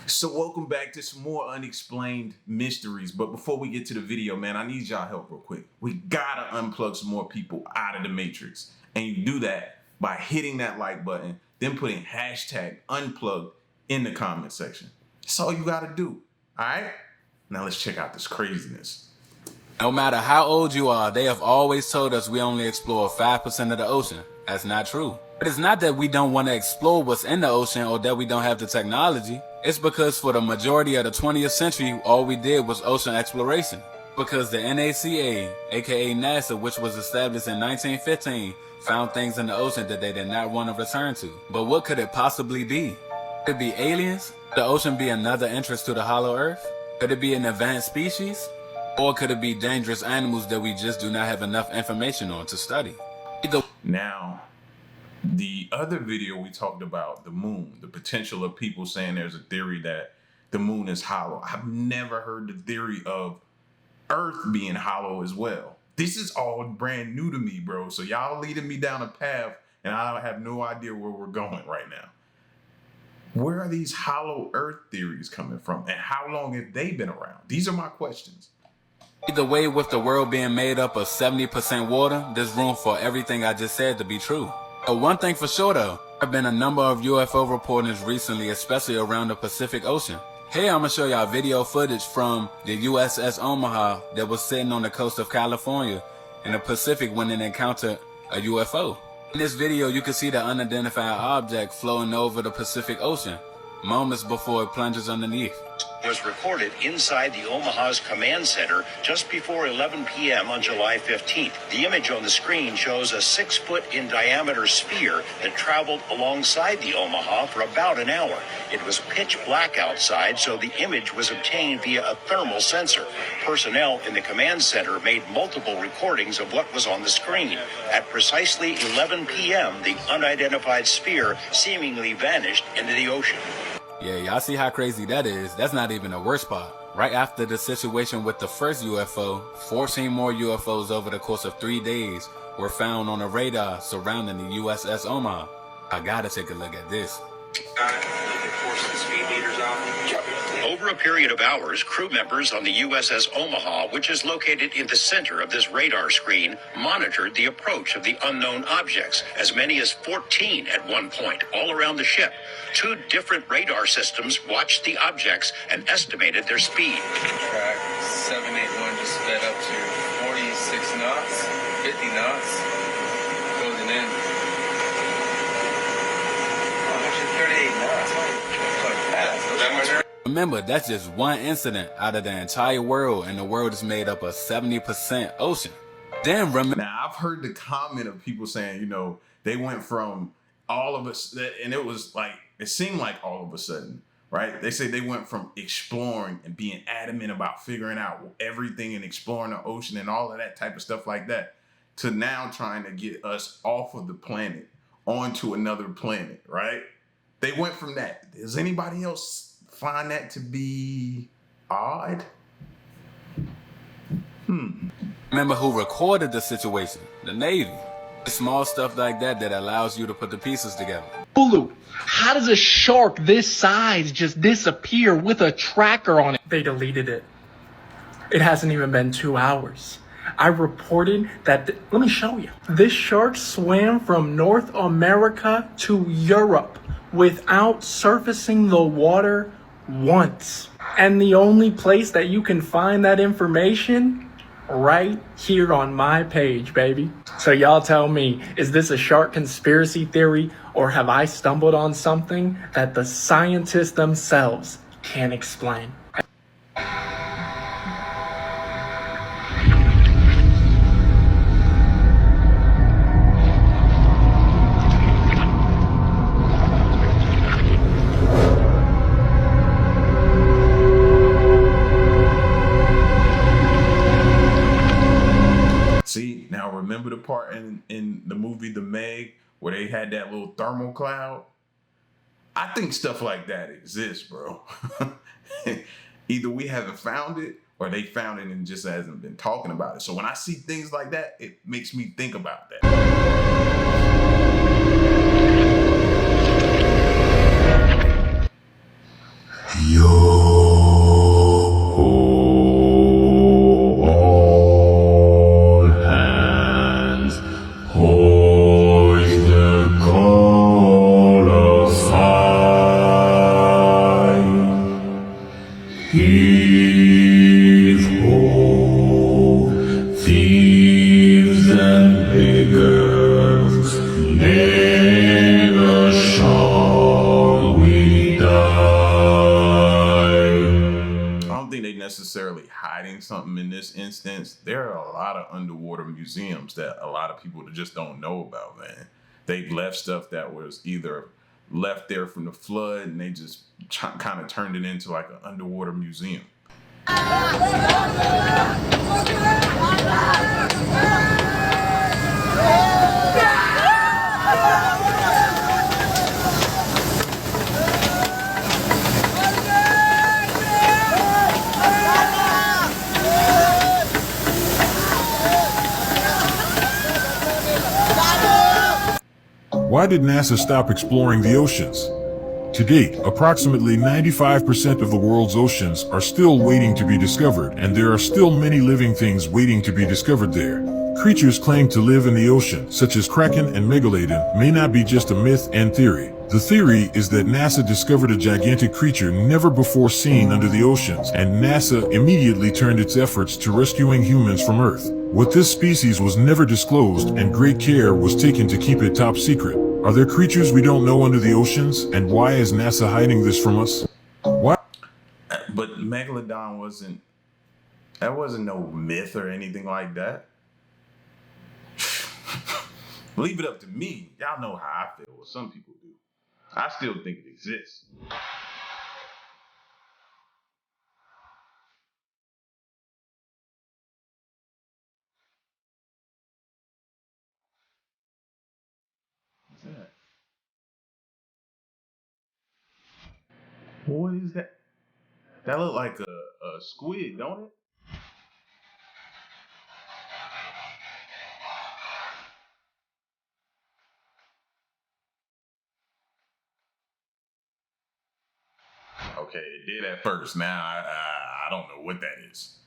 So welcome back to some more unexplained mysteries. But before we get to the video, man, I need y'all help real quick. We gotta unplug some more people out of the matrix. And you do that by hitting that like button, then putting hashtag unplugged in the comment section. That's all you gotta do. All right? Now let's check out this craziness. No matter how old you are, they have always told us we only explore 5% of the ocean. That's not true. But it's not that we don't want to explore what's in the ocean or that we don't have the technology. It's because for the majority of the 20th century, all we did was ocean exploration. Because the NACA, aka NASA, which was established in 1915, found things in the ocean that they did not want to return to. But what could it possibly be? Could it be aliens? Could the ocean be another entrance to the hollow earth? Could it be an advanced species? Or could it be dangerous animals that we just do not have enough information on to study? Now, the other video we talked about the moon, the potential of people saying there's a theory that the moon is hollow. I've never heard the theory of Earth being hollow as well. This is all brand new to me, bro. So y'all leading me down a path and I have no idea where we're going right now. Where are these hollow Earth theories coming from and how long have they been around? These are my questions. Either way, with the world being made up of 70% water, there's room for everything I just said to be true. But one thing for sure though, there have been a number of UFO reportings recently, especially around the Pacific Ocean. Here I'm gonna show y'all video footage from the USS Omaha that was sitting on the coast of California in the Pacific when it encountered a UFO. In this video, you can see the unidentified object floating over the Pacific Ocean, moments before it plunges underneath. Was recorded inside the Omaha's command center just before 11 p.m. on July 15th. The image on the screen shows a 6-foot in diameter sphere that traveled alongside the Omaha for about an hour. It was pitch black outside, so the image was obtained via a thermal sensor. Personnel in the command center made multiple recordings of what was on the screen. At precisely 11 p.m., the unidentified sphere seemingly vanished into the ocean. Yeah, y'all see how crazy that is? That's not even the worst part. Right after the situation with the first UFO, 14 more UFOs over the course of 3 days were found on a radar surrounding the USS Omaha. I gotta take a look at this. Over a period of hours, crew members on the USS Omaha, which is located in the center of this radar screen, monitored the approach of the unknown objects, as many as 14 at one point, all around the ship. 2 different radar systems watched the objects and estimated their speed. Track 781 just sped up to 46 knots, 50 knots, closing in. Oh, actually 38 knots. Quite fast. Remember, that's just one incident out of the entire world, and the world is made up of 70% ocean. Then remember. Now, I've heard the comment of people saying, you know, they went from all of us, and it was like, it seemed like all of a sudden, right? They say they went from exploring and being adamant about figuring out everything and exploring the ocean and all of that type of stuff like that to now trying to get us off of the planet onto another planet, right? They went from that. Does anybody else find that to be odd? Remember who recorded the situation? The Navy. Small stuff like that that allows you to put the pieces together. Bulu, how does a shark this size just disappear with a tracker on it? They deleted it. It hasn't even been 2 hours. I reported that, let me show you. This shark swam from North America to Europe without surfacing the water once. And the only place that you can find that information, right here on my page, baby. So y'all tell me, is this a shark conspiracy theory, or have I stumbled on something that the scientists themselves can't explain? See, now remember the part in the movie The Meg where they had that little thermal cloud? I think stuff like that exists, bro. Either we haven't found it or they found it and just hasn't been talking about it. So when I see things like that, it makes me think about that. Yo, all hands, hoist the colors high. Heave ho, thieves and beggars, never shall we die. I don't think they necessarily hiding something in this instance. There are a lot of underwater museums that a lot of people just don't know about, man. They've left stuff that was either left there from the flood and they just kind of turned it into like an underwater museum. Why did NASA stop exploring the oceans? To date, approximately 95% of the world's oceans are still waiting to be discovered, and there are still many living things waiting to be discovered there. Creatures claimed to live in the ocean, such as Kraken and Megalodon, may not be just a myth and theory. The theory is that NASA discovered a gigantic creature never before seen under the oceans, and NASA immediately turned its efforts to rescuing humans from Earth. What this species was never disclosed, and great care was taken to keep it top secret. Are there creatures we don't know under the oceans, and why is NASA hiding this from us? Why? But Megalodon wasn't no myth or anything like that. Leave it up to me. Y'all know how I feel, or some people do. I still think it exists. What's that? What is that? That look like a squid, don't it? Okay, it did at first. Now I don't know what that is.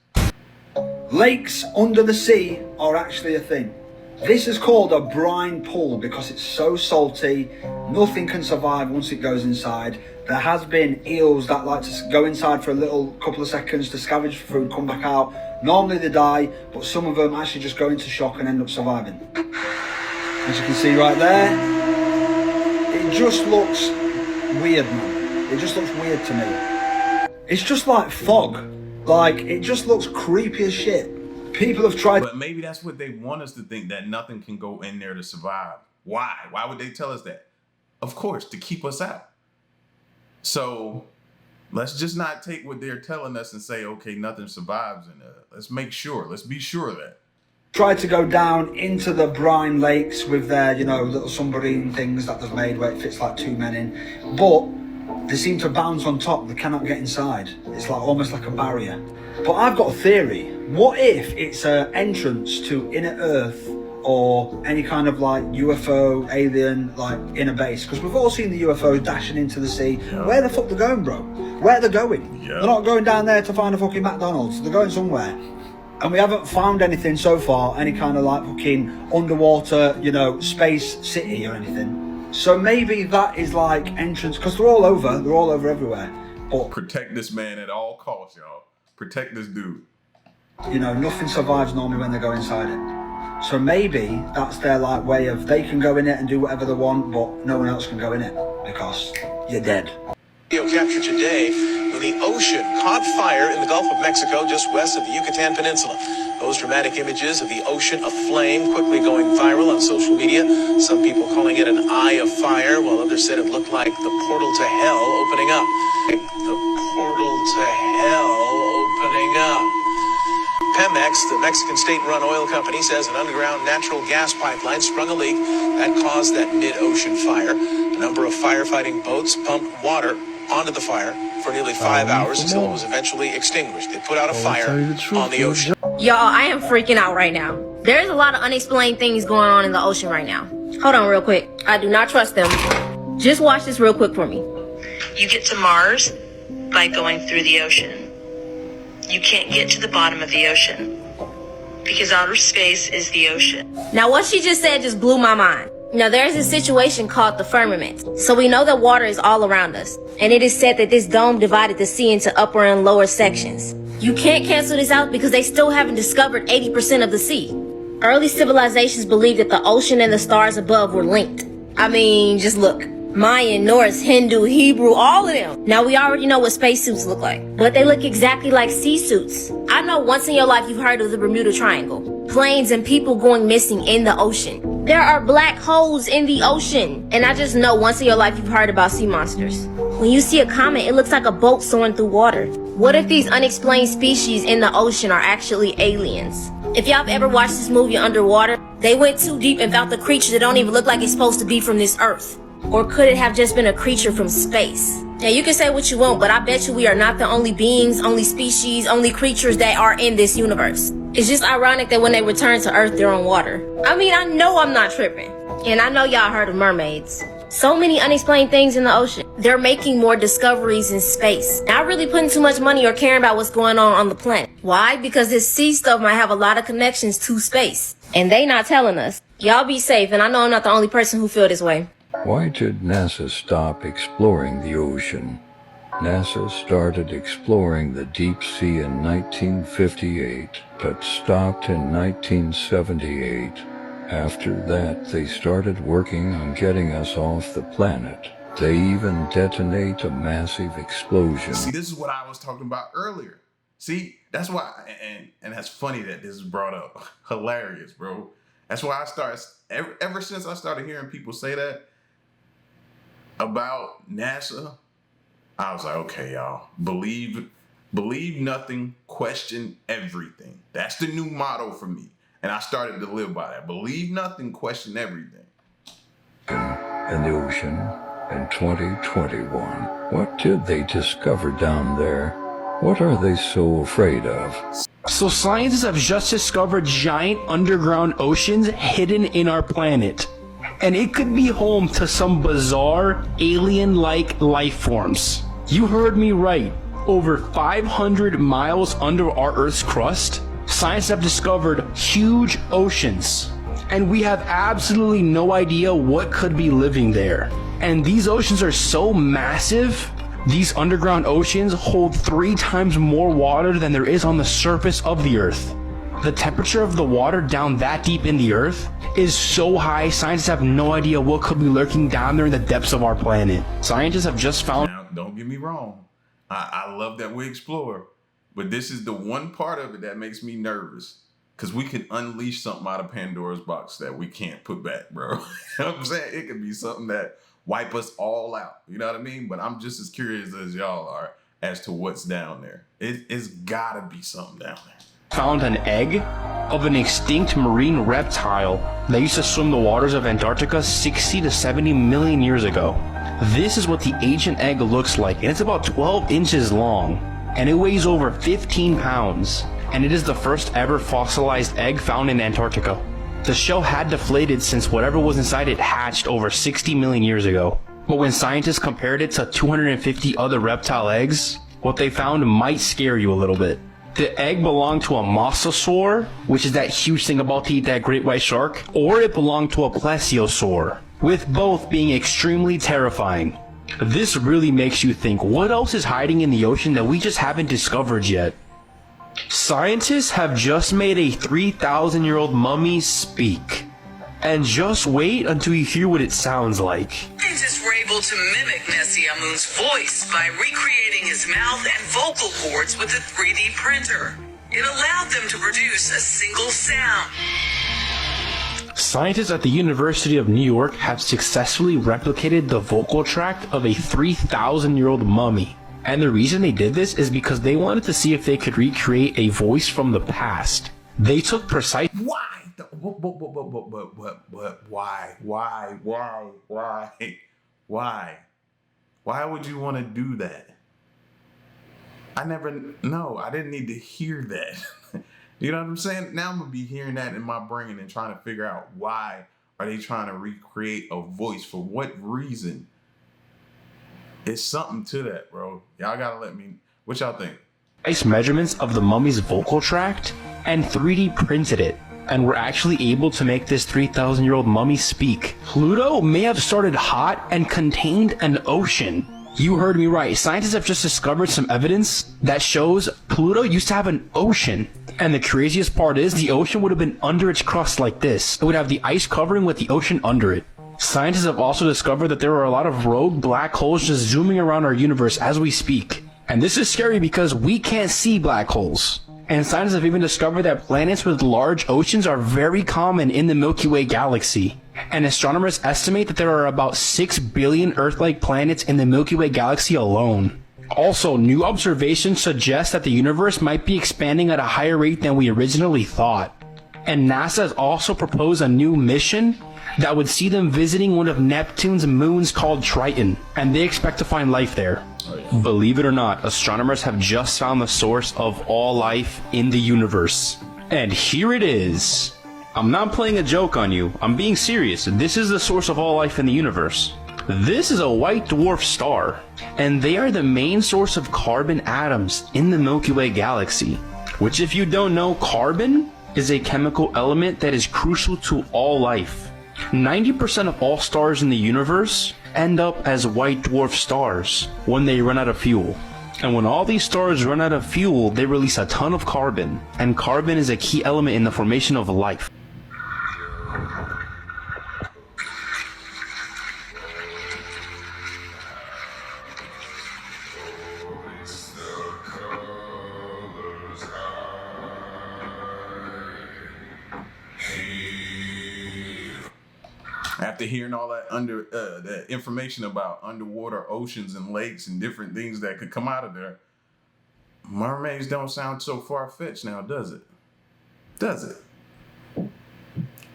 Lakes under the sea are actually a thing. This is called a brine pool because it's so salty, nothing can survive once it goes inside. There has been eels that like to go inside for a couple of seconds to scavenge for food, come back out. Normally they die, but some of them actually just go into shock and end up surviving. As you can see right there, it just looks weird, man. It just looks weird to me. It's just like fog. Like, it just looks creepy as shit. People have tried. But maybe that's what they want us to think, that nothing can go in there to survive. Why? Why would they tell us that? Of course, to keep us out. So let's just not take what they're telling us and say, okay, nothing survives in there. Let's make sure. Let's be sure of that. Tried to go down into the brine lakes with their, little submarine things that they've made where it fits like 2 men in. But they seem to bounce on top. They cannot get inside. It's like almost like a barrier. But I've got a theory. What if it's an entrance to inner Earth or any kind of like UFO, alien, like inner base? Because we've all seen the UFOs dashing into the sea. Yeah. Where the fuck they're going, bro? Where they're going? Yeah. They're not going down there to find a fucking McDonald's. They're going somewhere. And we haven't found anything so far, any kind of like fucking underwater, space city or anything. So maybe that is like entrance, because they're all over everywhere. But protect this man at all costs, y'all. Protect this dude. Nothing survives normally when they go inside it. So maybe that's their like way of, they can go in it and do whatever they want, but no one else can go in it because you're dead. Video captured today when the ocean caught fire in the Gulf of Mexico just west of the Yucatan Peninsula. Those dramatic images of the ocean aflame quickly going viral on social media. Some people calling it an eye of fire, while others said it looked like the portal to hell opening up. The portal to hell opening up. Pemex, the Mexican state-run oil company, says an underground natural gas pipeline sprung a leak that caused that mid-ocean fire. A number of firefighting boats pumped water onto the fire for nearly 5 hours until it was eventually extinguished. They put out a fire on the ocean. Y'all, I am freaking out right now. There's a lot of unexplained things going on in the ocean right now. Hold on real quick. I do not trust them. Just watch this real quick for me. You get to Mars, by going through the ocean. You can't get to the bottom of the ocean because outer space is the ocean. Now, what she just said just blew my mind. Now, there is a situation called the firmament. So we know that water is all around us. And it is said that this dome divided the sea into upper and lower sections. You can't cancel this out because they still haven't discovered 80% of the sea. Early civilizations believed that the ocean and the stars above were linked. I mean, just look. Mayan, Norse, Hindu, Hebrew, all of them. Now, we already know what spacesuits look like, but they look exactly like sea suits. I know once in your life you've heard of the Bermuda Triangle. Planes and people going missing in the ocean. There are black holes in the ocean. And I just know once in your life you've heard about sea monsters. When you see a comet, it looks like a boat soaring through water. What if these unexplained species in the ocean are actually aliens? If y'all have ever watched this movie Underwater, they went too deep and found the creature that don't even look like it's supposed to be from this earth. Or could it have just been a creature from space? Now, you can say what you want, but I bet you we are not the only beings, only species, only creatures that are in this universe. It's just ironic that when they return to Earth, they're on water. I mean, I know I'm not tripping. And I know y'all heard of mermaids. So many unexplained things in the ocean. They're making more discoveries in space. Not really putting too much money or caring about what's going on the planet. Why? Because this sea stuff might have a lot of connections to space. And they not telling us. Y'all be safe, and I know I'm not the only person who feel this way. Why did NASA stop exploring the ocean? NASA started exploring the deep sea in 1958, but stopped in 1978. After that, they started working on getting us off the planet. They even detonate a massive explosion. See, this is what I was talking about earlier. See, that's why, and that's funny that this is brought up. Hilarious, bro. That's why I started, ever since I started hearing people say that about NASA, I was like, okay, y'all, believe nothing, question everything. That's the new motto for me. And I started to live by that. Believe nothing, question everything. In the ocean in 2021. What did they discover down there? What are they so afraid of? So scientists have just discovered giant underground oceans hidden in our planet. And it could be home to some bizarre alien-like life forms. You heard me right. Over 500 miles under our Earth's crust, scientists have discovered huge oceans. And we have absolutely no idea what could be living there. And these oceans are so massive, these underground oceans hold 3 times more water than there is on the surface of the Earth. The temperature of the water down that deep in the Earth is so high, scientists have no idea what could be lurking down there in the depths of our planet. Scientists have just found... Now, don't get me wrong. I love that we explore. But this is the one part of it that makes me nervous. Because we could unleash something out of Pandora's box that we can't put back, bro. You know what I'm saying? It could be something that wipe us all out. You know what I mean? But I'm just as curious as y'all are as to what's down there. It's gotta be something down there. Found an egg of an extinct marine reptile that used to swim the waters of Antarctica 60 to 70 million years ago. This is what the ancient egg looks like, and it's about 12 inches long, and it weighs over 15 pounds, and it is the first ever fossilized egg found in Antarctica. The shell had deflated since whatever was inside it hatched over 60 million years ago. But when scientists compared it to 250 other reptile eggs, what they found might scare you a little bit. The egg belonged to a mosasaur, which is that huge thing about to eat that great white shark, or it belonged to a plesiosaur, with both being extremely terrifying. This really makes you think, what else is hiding in the ocean that we just haven't discovered yet? Scientists have just made a 3,000-year-old mummy speak. And just wait until you hear what it sounds like. Scientists were able to mimic Nessie Amun's voice by recreating his mouth and vocal cords with a 3D printer. It allowed them to produce a single sound. Scientists at the University of New York have successfully replicated the vocal tract of a 3,000-year-old mummy. And the reason they did this is because they wanted to see if they could recreate a voice from the past. They took precise... Why? Why? Why would you want to do that? I didn't need to hear that. You know what I'm saying? Now I'm going to be hearing that in my brain and trying to figure out why are they trying to recreate a voice? For what reason? It's something to that, bro. Y'all gotta let me. What y'all think? Ice measurements of the mummy's vocal tract and 3D printed it. And we're actually able to make this 3,000-year-old mummy speak. Pluto may have started hot and contained an ocean. You heard me right. Scientists have just discovered some evidence that shows Pluto used to have an ocean. And the craziest part is the ocean would have been under its crust like this. It would have the ice covering with the ocean under it. Scientists have also discovered that there are a lot of rogue black holes just zooming around our universe as we speak. And this is scary because we can't see black holes. And scientists have even discovered that planets with large oceans are very common in the Milky Way galaxy. And astronomers estimate that there are about 6 billion Earth-like planets in the Milky Way galaxy alone. Also, new observations suggest that the universe might be expanding at a higher rate than we originally thought. And NASA has also proposed a new mission that would see them visiting one of Neptune's moons called Triton, and they expect to find life there. Believe it or not, astronomers have just found the source of all life in the universe. And here it is. I'm not playing a joke on you, I'm being serious. This is the source of all life in the universe. This is a white dwarf star, and they are the main source of carbon atoms in the Milky Way galaxy. Which, if you don't know, carbon is a chemical element that is crucial to all life. 90% of all stars in the universe end up as white dwarf stars when they run out of fuel. And when all these stars run out of fuel, they release a ton of carbon. And carbon is a key element in the formation of life. After hearing all that that information about underwater oceans and lakes and different things that could come out of there, mermaids don't sound so far-fetched now, does it? Does it?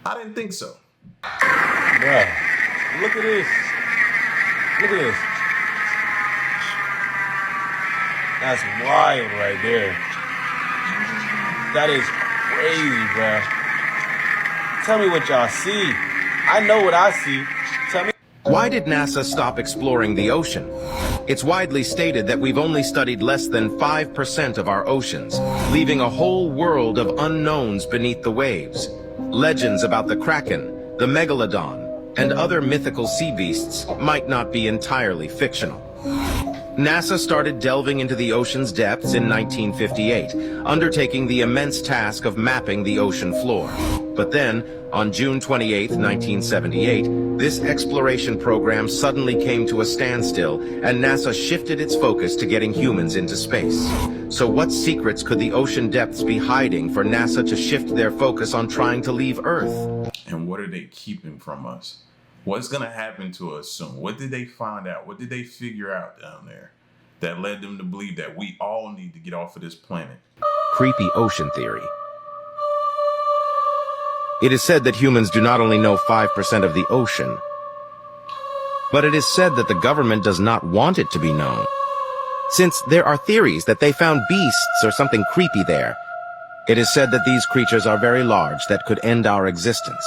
I didn't think so. Bruh, look at this. Look at this. That's wild right there. That is crazy, bruh. Tell me what y'all see. I know what I see. Tell me. Why did NASA stop exploring the ocean? It's widely stated that we've only studied less than 5% of our oceans, leaving a whole world of unknowns beneath the waves. Legends about the Kraken, the Megalodon, and other mythical sea beasts might not be entirely fictional. NASA started delving into the ocean's depths in 1958, undertaking the immense task of mapping the ocean floor. But then, on June 28, 1978, this exploration program suddenly came to a standstill, and NASA shifted its focus to getting humans into space. So what secrets could the ocean depths be hiding for NASA to shift their focus on trying to leave Earth? And what are they keeping from us? What's going to happen to us soon? What did they find out? What did they figure out down there that led them to believe that we all need to get off of this planet? Creepy ocean theory. It is said that humans do not only know 5% of the ocean, but it is said that the government does not want it to be known. Since there are theories that they found beasts or something creepy there, it is said that these creatures are very large that could end our existence.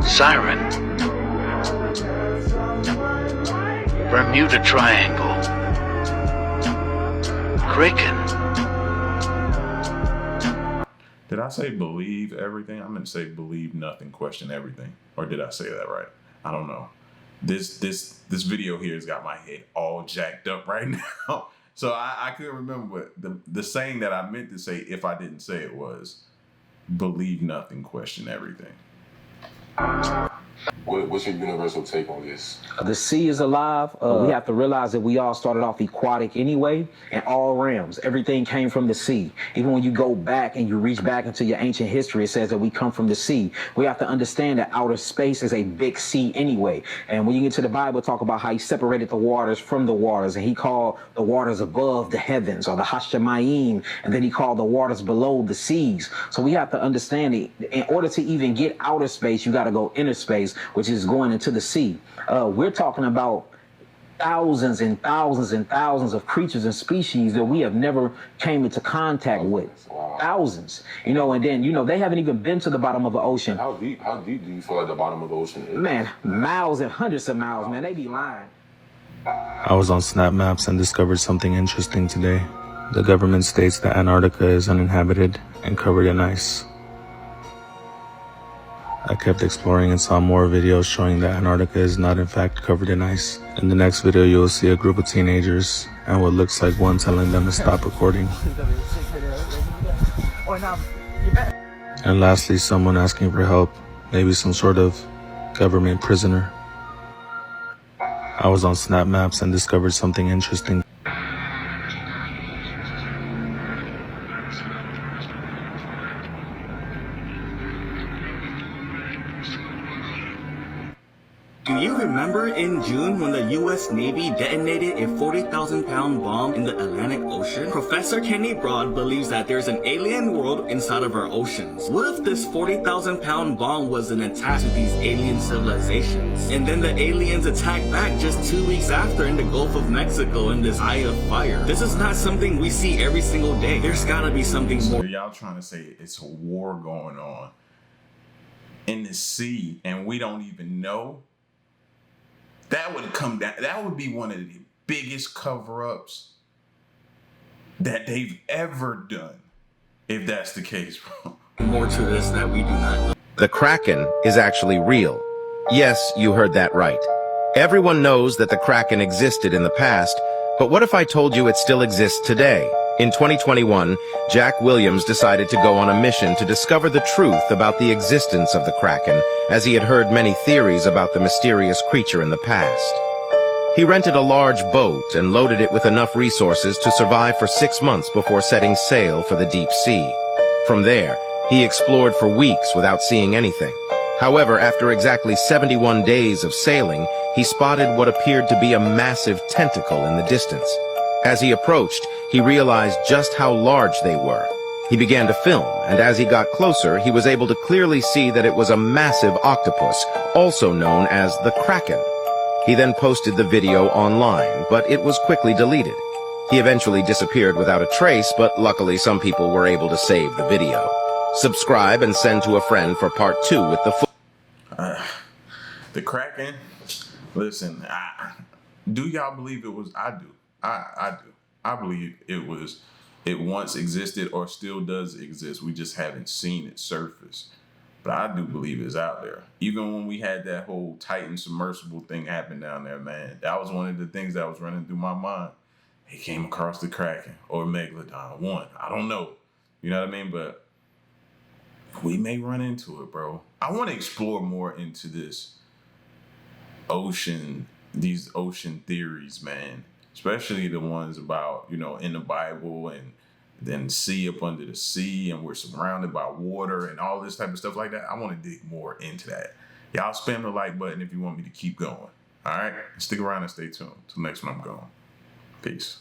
Siren, Bermuda Triangle, Kraken. Did I say believe everything? I meant to say believe nothing, question everything. Or did I say that right? I don't know. This video here has got my head all jacked up right now. So I couldn't remember, but the saying that I meant to say, if I didn't say it, was believe nothing, question everything. What's your universal take on this? The sea is alive. We have to realize that we all started off aquatic anyway, in all realms. Everything came from the sea. Even when you go back and you reach back into your ancient history, it says that we come from the sea. We have to understand that outer space is a big sea anyway. And when you get to the Bible, talk about how he separated the waters from the waters, and he called the waters above the heavens, or the Hashemayim, and then he called the waters below the seas. So we have to understand it. In order to even get outer space, you got to go inner space, which is going into the sea. We're talking about thousands and thousands and thousands of creatures and species that we have never came into contact with. Thousands, you know, and then, you know, they haven't even been to the bottom of the ocean. How deep do you feel like the bottom of the ocean is? Man, miles and hundreds of miles, man. They be lying. I was on Snap Maps and discovered something interesting today. The government states that Antarctica is uninhabited and covered in ice. I kept exploring and saw more videos showing that Antarctica is not in fact covered in ice. In the next video, you will see a group of teenagers and what looks like one telling them to stop recording. And lastly, someone asking for help, maybe some sort of government prisoner. I was on Snap Maps and discovered something interesting. Do you remember in June when the U.S. Navy detonated a 40,000-pound bomb in the Atlantic Ocean? Professor Kenny Broad believes that there's an alien world inside of our oceans. What if this 40,000-pound bomb was an attack to these alien civilizations? And then the aliens attacked back just 2 weeks after in the Gulf of Mexico in this eye of fire. This is not something we see every single day. There's gotta be something more. So y'all trying to say it's a war going on in the sea and we don't even know? That would come down. That would be one of the biggest cover-ups that they've ever done, if that's the case, bro. More to this that we do not know. The Kraken is actually real. Yes, you heard that right. Everyone knows that the Kraken existed in the past, but what if I told you it still exists today? In 2021, Jack Williams decided to go on a mission to discover the truth about the existence of the Kraken, as he had heard many theories about the mysterious creature in the past. He rented a large boat and loaded it with enough resources to survive for 6 months before setting sail for the deep sea. From there, he explored for weeks without seeing anything. However, after exactly 71 days of sailing, he spotted what appeared to be a massive tentacle in the distance. As he approached, he realized just how large they were. He began to film, and as he got closer, he was able to clearly see that it was a massive octopus, also known as the Kraken. He then posted the video online, but it was quickly deleted. He eventually disappeared without a trace, but luckily some people were able to save the video. Subscribe and send to a friend for part 2 with the Kraken. Listen, do y'all believe it was? I do. I do. I believe it once existed or still does exist. We just haven't seen it surface. But I do believe it's out there. Even when we had that whole Titan submersible thing happen down there, man, that was one of the things that was running through my mind. He came across the Kraken or Megalodon. One, I don't know. You know what I mean? But we may run into it, bro. I want to explore more into this ocean, these ocean theories, man. Especially the ones about, you know, in the Bible and then sea up under the sea and we're surrounded by water and all this type of stuff like that. I want to dig more into that. Y'all spam the like button if you want me to keep going. All right? Stick around and stay tuned. Till next one, I'm gone. Peace.